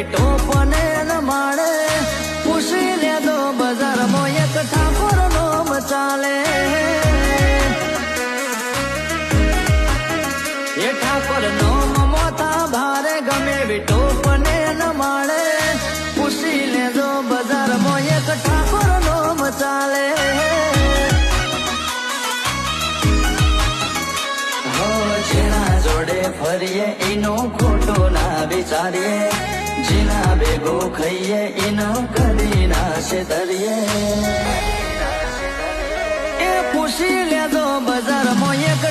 વિટો પને ન માળે પૂછી લેજો બજારમાં એક ઠાકોર નોમ ચાલે એ ઠાકોર નોમ મોતા ભારે ગમે વિટો પને ન માળે પૂછી લેજો બજારમાં એક ઠાકોર નોમ ચાલે જેના જોડે ફરીએ એનો ખોટો ના વિચારીએ જેના ભેગો ખાઈએ એનો કરી ના છેતરીએ એ પૂછી લેજો બજારમાં એક